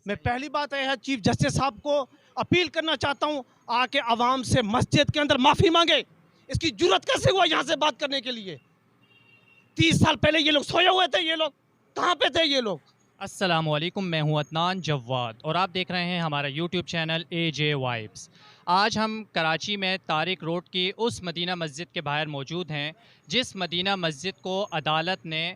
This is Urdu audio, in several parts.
میں پہلی بات ہے چیف جسٹس صاحب کو اپیل کرنا چاہتا ہوں آ کے عوام سے مسجد کے اندر معافی مانگے. اس کی جرت کیسے ہوا یہاں سے بات کرنے کے لیے؟ 30 سال پہلے یہ لوگ سوئے ہوئے تھے. یہ لوگ کہاں پہ تھے یہ لوگ؟ السلام علیکم، میں ہوں عدنان جواد اور آپ دیکھ رہے ہیں ہمارا یوٹیوب چینل اے جے وائبس. آج ہم کراچی میں طارق روڈ کی اس مدینہ مسجد کے باہر موجود ہیں جس مدینہ مسجد کو عدالت نے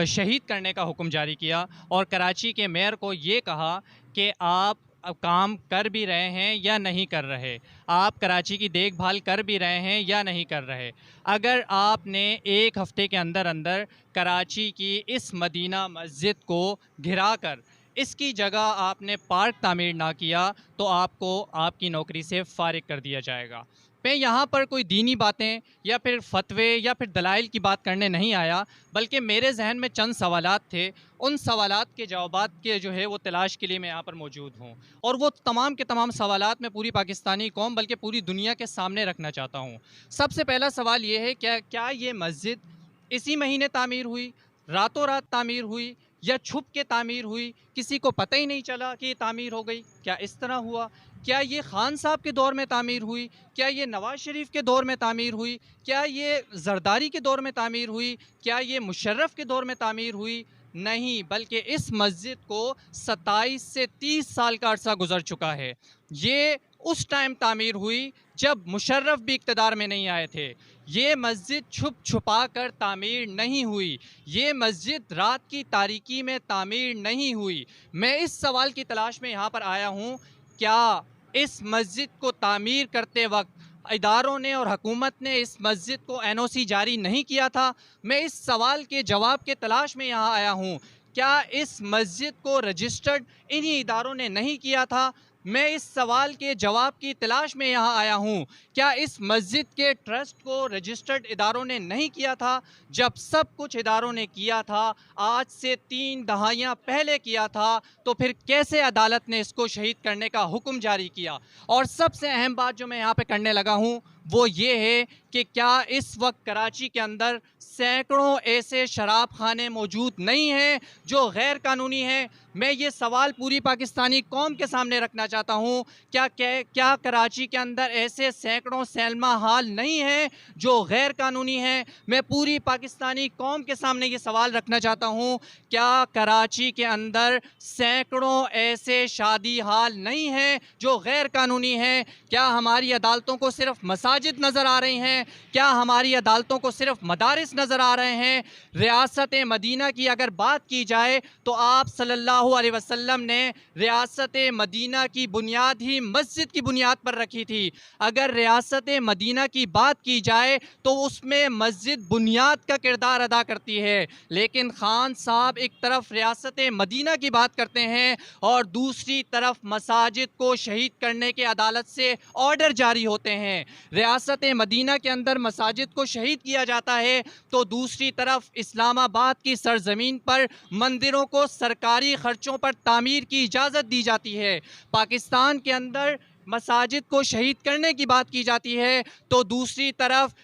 شہید کرنے کا حکم جاری کیا اور کراچی کے میئر کو یہ کہا کہ آپ کام کر بھی رہے ہیں یا نہیں کر رہے، آپ کراچی کی دیکھ بھال کر بھی رہے ہیں یا نہیں کر رہے. اگر آپ نے ایک ہفتے کے اندر اندر کراچی کی اس مدینہ مسجد کو گھرا کر اس کی جگہ آپ نے پارک تعمیر نہ کیا تو آپ کو آپ کی نوکری سے فارغ کر دیا جائے گا. میں یہاں پر کوئی دینی باتیں یا پھر فتوے یا پھر دلائل کی بات کرنے نہیں آیا، بلکہ میرے ذہن میں چند سوالات تھے. ان سوالات کے جوابات کے جو ہے وہ تلاش کے لیے میں یہاں پر موجود ہوں، اور وہ تمام کے تمام سوالات میں پوری پاکستانی قوم بلکہ پوری دنیا کے سامنے رکھنا چاہتا ہوں. سب سے پہلا سوال یہ ہے کیا یہ مسجد اسی مہینے تعمیر ہوئی، راتوں رات تعمیر ہوئی، یا چھپ کے تعمیر ہوئی، کسی کو پتہ ہی نہیں چلا کہ یہ تعمیر ہو گئی؟ کیا اس طرح ہوا؟ کیا یہ خان صاحب کے دور میں تعمیر ہوئی؟ کیا یہ نواز شریف کے دور میں تعمیر ہوئی؟ کیا یہ زرداری کے دور میں تعمیر ہوئی؟ کیا یہ مشرف کے دور میں تعمیر ہوئی؟ نہیں، بلکہ اس مسجد کو 27 سے 30 سال کا عرصہ گزر چکا ہے. یہ اس ٹائم تعمیر ہوئی جب مشرف بھی اقتدار میں نہیں آئے تھے. یہ مسجد چھپ چھپا کر تعمیر نہیں ہوئی، یہ مسجد رات کی تاریکی میں تعمیر نہیں ہوئی. میں اس سوال کی تلاش میں یہاں پر آیا ہوں، کیا اس مسجد کو تعمیر کرتے وقت اداروں نے اور حکومت نے اس مسجد کو این او سی جاری نہیں کیا تھا؟ میں اس سوال کے جواب کے تلاش میں یہاں آیا ہوں. کیا اس مسجد کو رجسٹرڈ انہی اداروں نے نہیں کیا تھا؟ میں اس سوال کے جواب کی تلاش میں یہاں آیا ہوں. کیا اس مسجد کے ٹرسٹ کو رجسٹرڈ اداروں نے نہیں کیا تھا؟ جب سب کچھ اداروں نے کیا تھا، آج سے 3 دہائیاں پہلے کیا تھا، تو پھر کیسے عدالت نے اس کو شہید کرنے کا حکم جاری کیا؟ اور سب سے اہم بات جو میں یہاں پہ کرنے لگا ہوں وہ یہ ہے کہ کیا اس وقت کراچی کے اندر سینکڑوں ایسے شراب خانے موجود نہیں ہیں جو غیر قانونی ہیں؟ میں یہ سوال پوری پاکستانی قوم کے سامنے رکھنا چاہتا ہوں، کیا کراچی کے اندر ایسے سینکڑوں سینما ہال نہیں ہیں جو غیر قانونی ہیں؟ میں پوری پاکستانی قوم کے سامنے یہ سوال رکھنا چاہتا ہوں، کیا کراچی کے اندر سینکڑوں ایسے شادی ہال نہیں ہیں جو غیر قانونی ہیں؟ کیا ہماری عدالتوں کو صرف مساجد نظر آ رہی ہیں؟ کیا ہماری عدالتوں کو صرف مدارس نظر آ رہے ہیں؟ ریاست مدینہ کی اگر بات کی جائے تو آپ صلی اللہ علیہ وسلم نے ریاست مدینہ کی بنیاد ہی مسجد کی بنیاد پر رکھی تھی. اگر ریاست مدینہ کی بات کی جائے تو اس میں مسجد بنیاد کا کردار ادا کرتی ہے، لیکن خان صاحب ایک طرف ریاست مدینہ کی بات کرتے ہیں اور دوسری طرف مساجد کو شہید کرنے کے عدالت سے آرڈر جاری ہوتے ہیں. ریاست مدینہ کے اندر مساجد کو شہید کیا جاتا ہے تو دوسری طرف اسلام آباد کی سرزمین پر مندروں کو سرکاری خرچوں پر تعمیر کی اجازت دی جاتی ہے. پاکستان کے اندر مساجد کو شہید کرنے کی بات کی جاتی ہے تو دوسری طرف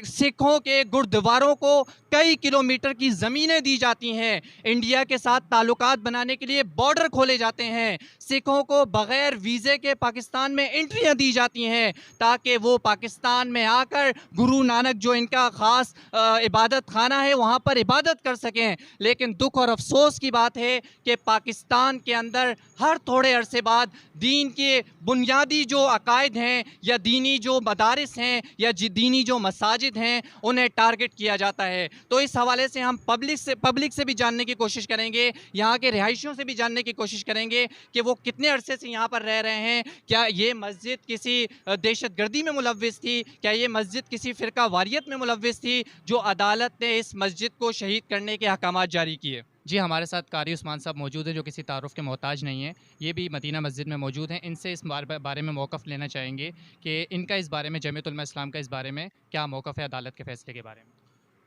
سکھوں کے گردواروں کو کئی کلومیٹر کی زمینیں دی جاتی ہیں. انڈیا کے ساتھ تعلقات بنانے کے لیے بارڈر کھولے جاتے ہیں. سکھوں کو بغیر ویزے کے پاکستان میں انٹریاں دی جاتی ہیں تاکہ وہ پاکستان میں آ کر گرو نانک جو ان کا خاص عبادت خانہ ہے وہاں پر عبادت کر سکیں. لیکن دکھ اور افسوس کی بات ہے کہ پاکستان کے اندر ہر تھوڑے عرصے بعد دین کے بنیادی جو عقائد ہیں یا دینی جو مدارس ہیں یا دینی جو مساجد ہیں انہیں ٹارگٹ کیا جاتا ہے. تو اس حوالے سے ہم پبلک سے بھی جاننے کی کوشش کریں گے، یہاں کے رہائشیوں سے بھی جاننے کی کوشش کریں گے کہ وہ کتنے عرصے سے یہاں پر رہ رہے ہیں. کیا یہ مسجد کسی دہشت گردی میں ملوث تھی؟ کیا یہ مسجد کسی فرقہ واریت میں ملوث تھی جو عدالت نے اس مسجد کو شہید کرنے کے احکامات جاری کیے؟ جی، ہمارے ساتھ قاری عثمان صاحب موجود ہیں جو کسی تعارف کے محتاج نہیں ہیں. یہ بھی مدینہ مسجد میں موجود ہیں. ان سے اس بارے میں موقف لینا چاہیں گے کہ ان کا اس بارے میں، جمیعت علماء اسلام کا اس بارے میں کیا موقف ہے عدالت کے فیصلے کے بارے میں.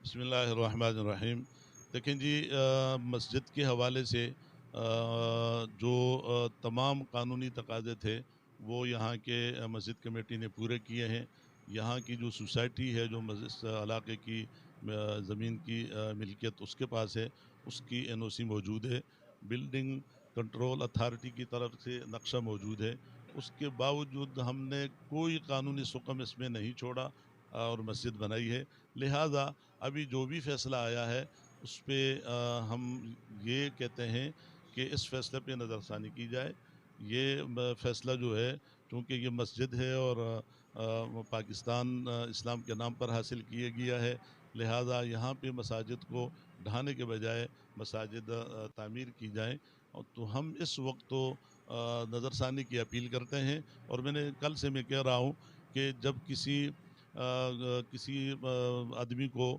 بسم اللہ الرحمن الرحیم. دیکھیں جی، مسجد کے حوالے سے جو تمام قانونی تقاضے تھے وہ یہاں کے مسجد کمیٹی نے پورے کیے ہیں. یہاں کی جو سوسائٹی ہے، جو مسجد علاقے کی زمین کی ملکیت اس کے پاس ہے، اس کی این او سی موجود ہے. بلڈنگ کنٹرول اتھارٹی کی طرف سے نقشہ موجود ہے، اس کے باوجود ہم نے کوئی قانونی سکم اس میں نہیں چھوڑا اور مسجد بنائی ہے. لہٰذا ابھی جو بھی فیصلہ آیا ہے اس پہ ہم یہ کہتے ہیں کہ اس فیصلے پہ نظر ثانی کی جائے. یہ فیصلہ جو ہے چونکہ یہ مسجد ہے اور پاکستان اسلام کے نام پر حاصل کیا گیا ہے، لہٰذا یہاں پہ مساجد کو ڈھانے کے بجائے مساجد تعمیر کی جائیں. تو ہم اس وقت تو نظر ثانی کی اپیل کرتے ہیں. اور کل سے میں کہہ رہا ہوں کہ جب کسی آدمی کو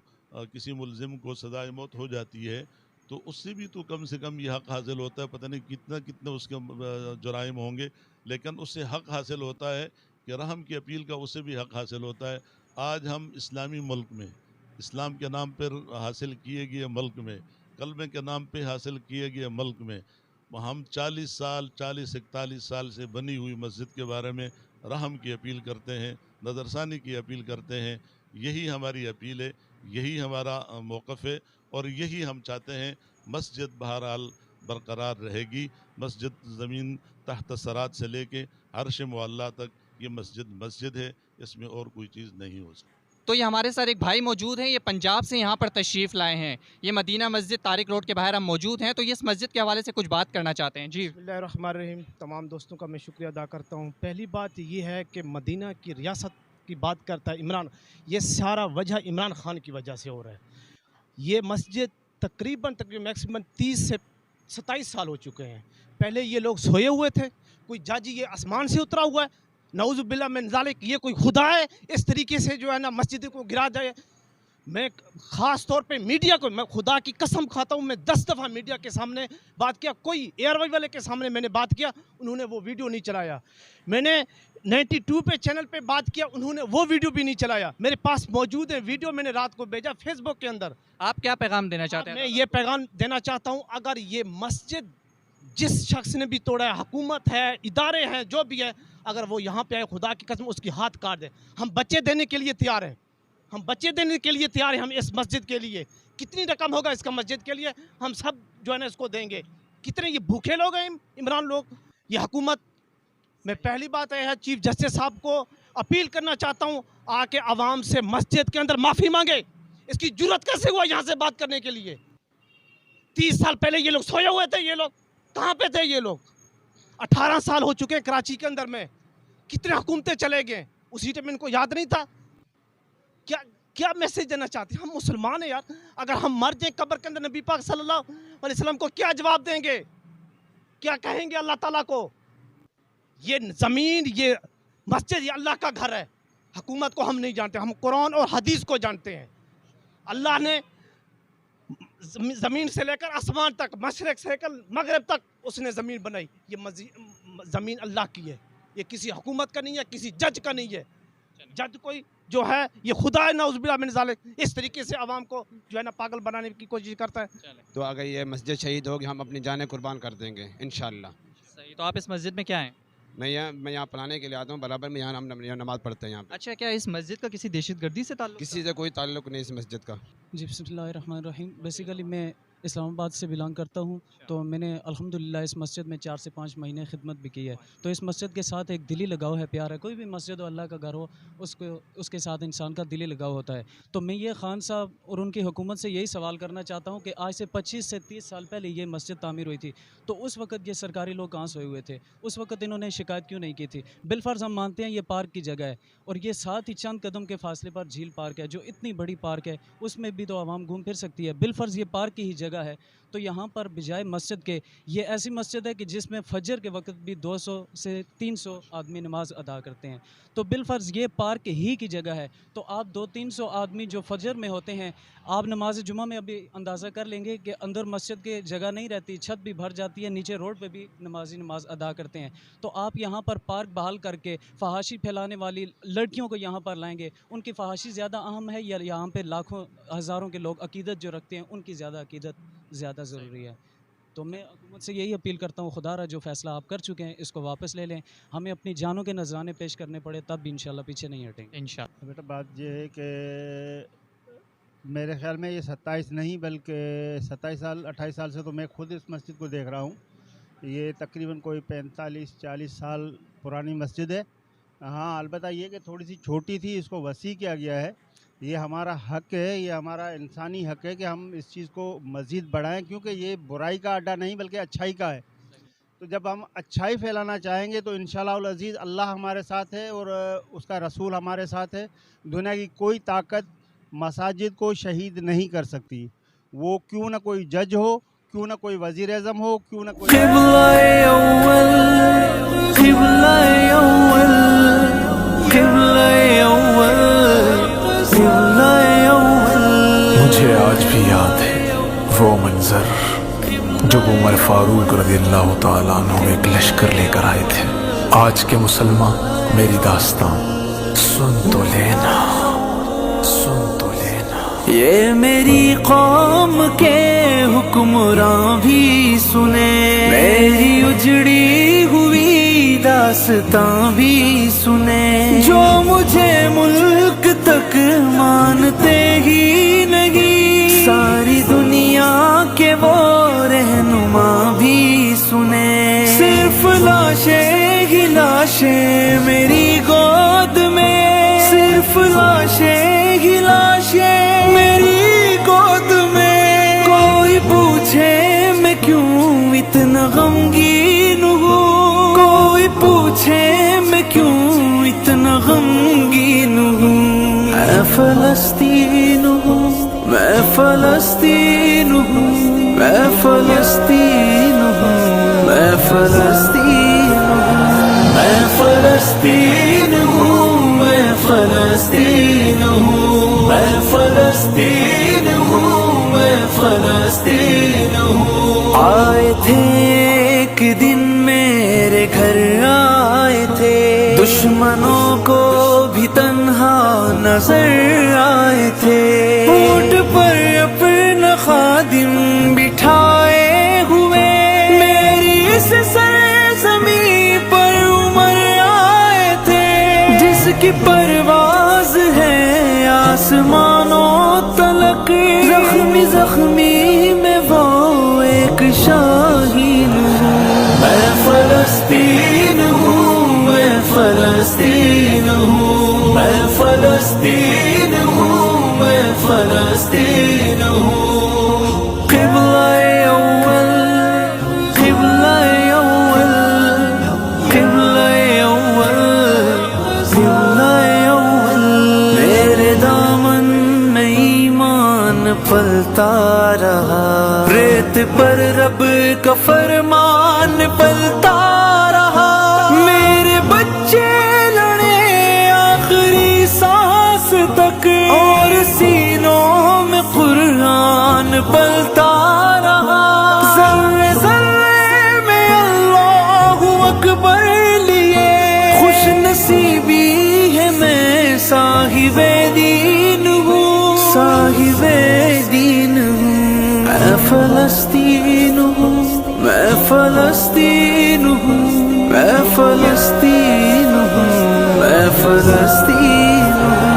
کسی ملزم کو سزائے موت ہو جاتی ہے تو اس سے بھی تو کم سے کم یہ حق حاصل ہوتا ہے. پتہ نہیں کتنا اس کے جرائم ہوں گے، لیکن اس سے حق حاصل ہوتا ہے کہ رحم کی اپیل کا اس سے بھی حق حاصل ہوتا ہے. آج ہم اسلامی ملک میں، اسلام کے نام پر حاصل کیے گئے ملک میں، کلمے کے نام پہ حاصل کیے گئے ملک میں ہم 41 سال سے بنی ہوئی مسجد کے بارے میں رحم کی اپیل کرتے ہیں، نظر ثانی کی اپیل کرتے ہیں. یہی ہماری اپیل ہے، یہی ہمارا موقف ہے اور یہی ہم چاہتے ہیں. مسجد بہرحال برقرار رہے گی. مسجد زمین تحت سرات سے لے کے عرش معلیٰ تک یہ مسجد ہے، اس میں اور کوئی چیز نہیں ہو سکتی. تو یہ ہمارے ساتھ ایک بھائی موجود ہیں، یہ پنجاب سے یہاں پر تشریف لائے ہیں. یہ مدینہ مسجد طارق روڈ کے باہر ہم موجود ہیں، تو یہ اس مسجد کے حوالے سے کچھ بات کرنا چاہتے ہیں. جی بسم اللہ الرحمن الرحیم. تمام دوستوں کا میں شکریہ ادا کرتا ہوں. پہلی بات یہ ہے کہ مدینہ کی ریاست کی بات کرتا ہے عمران، یہ سارا وجہ عمران خان کی وجہ سے ہو رہا ہے. یہ مسجد تقریباً میکسیمم 30 سے 27 سال ہو چکے ہیں. پہلے یہ لوگ سوئے ہوئے تھے، کوئی جاجی یہ آسمان سے اترا ہوا ہے، نعوذ باللہ من ذالک، یہ کوئی خدا ہے اس طریقے سے جو ہے نا مسجد کو گرا جائے. میں خاص طور پہ میڈیا کو، میں خدا کی قسم کھاتا ہوں، میں 10 دفعہ میڈیا کے سامنے بات کیا، کوئی ایئر وائی والے کے سامنے میں نے بات کیا، انہوں نے وہ ویڈیو نہیں چلایا. میں نے 92 پہ چینل پہ بات کیا، انہوں نے وہ ویڈیو بھی نہیں چلایا. میرے پاس موجود ہے ویڈیو، میں نے رات کو بھیجا فیس بک کے اندر. آپ کیا پیغام دینا چاہتے ہیں؟ میں یہ پیغام دینا چاہتا ہوں، اگر یہ مسجد جس شخص نے بھی توڑا ہے، حکومت ہے، ادارے ہیں، جو بھی ہے، اگر وہ یہاں پہ آئے، خدا کی قسم اس کی ہاتھ کاٹ دے. ہم بچے دینے کے لیے تیار ہیں، ہم بچے دینے کے لیے تیار ہیں. ہم اس مسجد کے لیے کتنی رقم ہوگا اس کا مسجد کے لیے ہم سب جو ہے نا اس کو دیں گے. کتنے یہ بھوکے لوگ ہیں عمران لوگ، یہ حکومت. میں پہلی بات ہے چیف جسٹس صاحب کو اپیل کرنا چاہتا ہوں، آ کے عوام سے مسجد کے اندر معافی مانگے. اس کی جرت کیسے ہوا یہاں سے بات کرنے کے لیے؟ 30 سال پہلے یہ لوگ سوئے ہوئے تھے، یہ لوگ کہاں پہ تھے؟ یہ لوگ 18 سال ہو چکے ہیں کراچی کے اندر میں، کتنے حکومتیں چلے گئے، اسی ٹائم ان کو یاد نہیں تھا. کیا میسج دینا چاہتے ہیں؟ ہم مسلمان ہیں یار. اگر ہم مر جائیں قبر کے اندر، نبی پاک صلی اللہ علیہ وسلم کو کیا جواب دیں گے؟ کیا کہیں گے اللہ تعالیٰ کو؟ یہ زمین، یہ مسجد، یہ اللہ کا گھر ہے. حکومت کو ہم نہیں جانتے، ہم قرآن اور حدیث کو جانتے ہیں. اللہ نے زمین سے لے کر آسمان تک، مشرق سے لے کر مغرب تک اس نے زمین بنائی. یہ زمین اللہ کی ہے، یہ کسی حکومت کا نہیں ہے، کسی جج کا نہیں ہے. جج کوئی جو ہے یہ خدا ہے، نعوذ باللہ من ذالک. اس طریقے سے عوام کو جو ہے نا پاگل بنانے کی کوشش کرتا ہے. تو اگر یہ مسجد شہید ہوگی ہم اپنی جانیں قربان کر دیں گے انشاءاللہ. صحیح. تو آپ اس مسجد میں کیا ہیں؟ میں یہاں پڑھانے کے لیے آتا ہوں، برابر میں یہاں نماز پڑھتے ہیں یہاں پہ. اچھا، کیا اس مسجد کا کسی دہشت گردی سے تعلق؟ کسی سے کوئی تعلق نہیں اس مسجد کا. جی بسم اللہ الرحمن الرحیم. بیسیکلی میں اسلام آباد سے بلانگ کرتا ہوں، تو میں نے الحمدللہ اس مسجد میں 4 سے 5 مہینے خدمت بھی کی ہے. تو اس مسجد کے ساتھ ایک دلی لگاؤ ہے، پیار ہے. کوئی بھی مسجد ہو، اللہ کا گھر ہو، اس کے ساتھ انسان کا دلی لگاؤ ہوتا ہے. تو میں یہ خان صاحب اور ان کی حکومت سے یہی سوال کرنا چاہتا ہوں کہ آج سے 25 سے 30 سال پہلے یہ مسجد تعمیر ہوئی تھی، تو اس وقت یہ سرکاری لوگ کہاں سوئے ہوئے تھے؟ اس وقت انہوں نے شکایت کیوں نہیں کی تھی؟ بالفرض ہم مانتے ہیں یہ پارک کی جگہ ہے، اور یہ ساتھ ہی چند قدم کے فاصلے پر جھیل پارک ہے، جو اتنی بڑی پارک ہے، اس میں بھی تو عوام گھوم پھر سکتی ہے. بالفرض یہ پارک کی ہی جگہ ہے، تو یہاں پر بجائے مسجد کے یہ ایسی مسجد ہے کہ جس میں فجر کے وقت بھی 200 سے 300 آدمی نماز ادا کرتے ہیں. تو بالفرض یہ پارک ہی کی جگہ ہے، تو آپ 200-300 آدمی جو فجر میں ہوتے ہیں، آپ نماز جمعہ میں ابھی اندازہ کر لیں گے کہ اندر مسجد کے جگہ نہیں رہتی، چھت بھی بھر جاتی ہے، نیچے روڈ پہ بھی نماز ادا کرتے ہیں. تو آپ یہاں پر پارک بحال کر کے فحاشی پھیلانے والی لڑکیوں کو یہاں پر لائیں گے. ان کی فحاشی زیادہ اہم ہے یا یہاں پہ لاکھوں ہزاروں کے لوگ عقیدت جو رکھتے ہیں ان کی زیادہ عقیدت زیادہ ضروری ہے؟ تو میں حکومت سے یہی اپیل کرتا ہوں، خدا را جو فیصلہ آپ کر چکے ہیں اس کو واپس لے لیں. ہمیں اپنی جانوں کے نذرانے پیش کرنے پڑے تب بھی انشاءاللہ پیچھے نہیں ہٹیں گے. انشاءاللہ. بیٹا بات یہ ہے کہ میرے خیال میں یہ 27 نہیں بلکہ 27 سال 28 سال سے تو میں خود اس مسجد کو دیکھ رہا ہوں. یہ تقریباً کوئی 45-40 سال پرانی مسجد ہے. ہاں البتہ یہ کہ تھوڑی سی چھوٹی تھی، اس کو وسیع کیا گیا ہے. یہ ہمارا حق ہے، یہ ہمارا انسانی حق ہے کہ ہم اس چیز کو مزید بڑھائیں، کیونکہ یہ برائی کا اڈا نہیں بلکہ اچھائی کا ہے. تو جب ہم اچھائی پھیلانا چاہیں گے تو انشاءاللہ العزیز اللہ ہمارے ساتھ ہے اور اس کا رسول ہمارے ساتھ ہے. دنیا کی کوئی طاقت مساجد کو شہید نہیں کر سکتی، وہ کیوں نہ کوئی جج ہو، کیوں نہ کوئی وزیر اعظم ہو، کیوں نہ کوئی مجھے آج بھی یاد ہے وہ منظر جب عمر فاروق رضی اللہ تعالیٰ عنہ ایک لشکر لے کر آئے تھے. آج کے مسلمان میری داستان سن تو لینا، سن تو لینا. یہ میری قوم کے حکمراں بھی سنے، میری اجڑی ہوئی داستاں بھی سنے. جو مجھے ملک تک مانتے ہی نہیں، ساری دنیا کے وہ رہنما بھی سنے. صرف لاشیں ہی لاشیں میری گود میں، صرف لاشیں ہی لاشیں میری گود میں. کوئی پوچھے میں کیوں اتنا غمگین ہوں، کوئی پوچھے میں کیوں اتنا غمگین ہوں. میں فلسطین ہوں، میں فلسطین ہوں، میں فلسطین ہوں، میں فلسطین ہوں، میں فلسطین ہوں، میں فلسطین ہوں، میں فلسطین ہوں، میں فلسطین ہوں. آئے تھے ایک دن میرے گھر آئے تھے، دشمنوں کو بھی تنہا نظر آئے تھے. اونٹ پر اپنا خادم بٹھائے ہوئے میری اس سرزمین پر عمر آئے تھے. جس کی پرواز ہے آسمانوں تلک، زخمی زخمی میں وہ ایک شاہین ہوں. میں فلسطین ہوں، میں فلسطین ہوں، میں فلسطین ہوں، میں فلسطین ہوں. قبلہ اول، قبلہ اول، قبلہ اول، قبلہ اول. میرے دامن میں ایمان پلتا رہا، ریت پر رب کا فرمان پلتا رہا. میرے بچے لڑے آخری سانس تک اور سینوں میں قرآن پلتا رہا. ذرے ذرے میں اللہ اکبر لیے خوش نصیبی ہے میں صاحب دین ہوں، صاحب دین ہوں. میں فلسطین ہوں، میں فلسطین ہوں، میں فلسطین ہوں، میں فلسطین ہوں،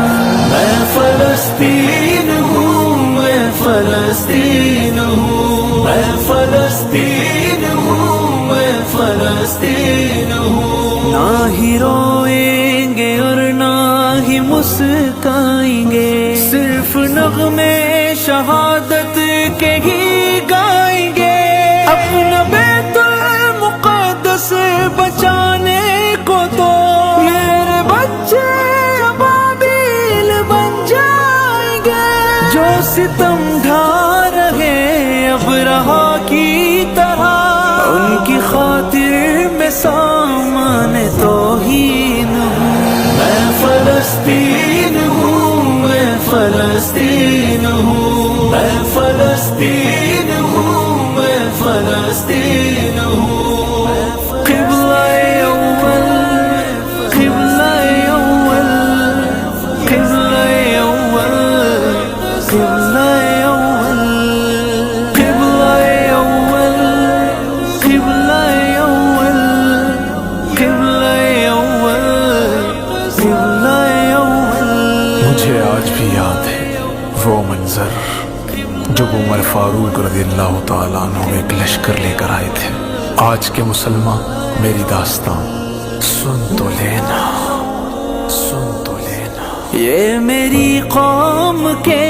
میں فلسطین ہوں، میں فلسطین ہوں، میں فلسطین ہوں، میں فلسطین ہوں. نہ ہی روئیں گے اور نہ ہی مسکائیں گے، صرف نغمے شہادت کے ہی گائیں گے. اپنا بیت المقدس بچانے کو تو میرے بچے ابابیل بن جائیں گے. جو ستم ڈھا رہے ابرہا کی طرح، ان کی خاطر میں سامان توہین ہوں. میں فلسطین ہوں، میں فلسطین ہوں، میں فلسطین ہوں، میں فلسطین ہوں. قبلہ اول، قبلہ اول، قبلہ اول، قبلہ اول، قبلہ اول، قبلہ اول، قبلہ اول، قبلہ اول. مجھے آج بھی یاد ہے وہ منظر جب عمر فاروق رضی اللہ تعالیٰ عنہ ایک لشکر لے کر آئے تھے. آج کے مسلمان میری داستان سن تو لینا، سن تو لینا۔ یہ میری قوم کے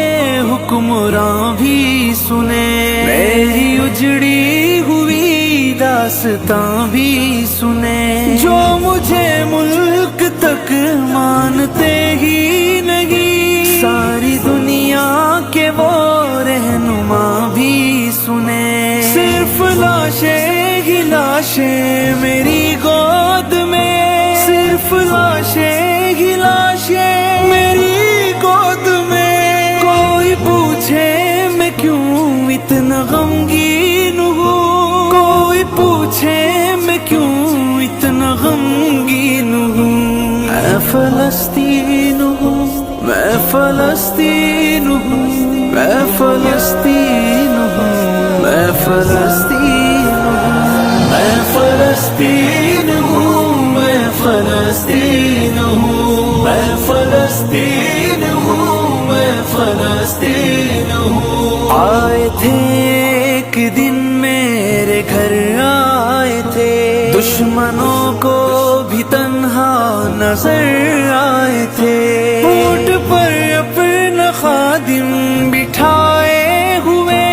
حکمراں بھی سنے، میری اجڑی ہوئی داستاں بھی سنے، جو مجھے ملک تک مانتے ہی نہیں، ساری دنیا کے وہ رہنما بھی سنے۔ صرف لاشیں ہی لاشیں میری گود میں، صرف لاشیں ہی لاشیں میری گود میں، کوئی پوچھے میں کیوں اتنا غمگین ہوں، کوئی پوچھے میں کیوں اتنا غمگین ہوں۔ میں فلسطین ہوں، میں فلسطین ہوں، میں فلسطین ہوں، میں فلسطین ہوں، میں فلسطین ہوں، میں فلسطین ہوں، میں فلسطین ہوں، میں فلسطین ہوں۔ آئے تھے ایک دن میرے گھر آئے تھے، دشمنوں کو بھی تنہا نظر آئے تھے، اونٹ پر اپنا خادم بٹھائے ہوئے،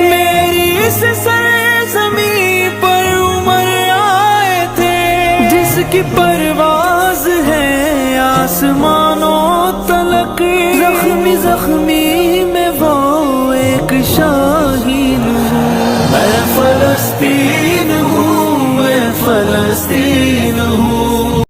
میری اس سرزمین پر عمر آئے تھے، جس کی پر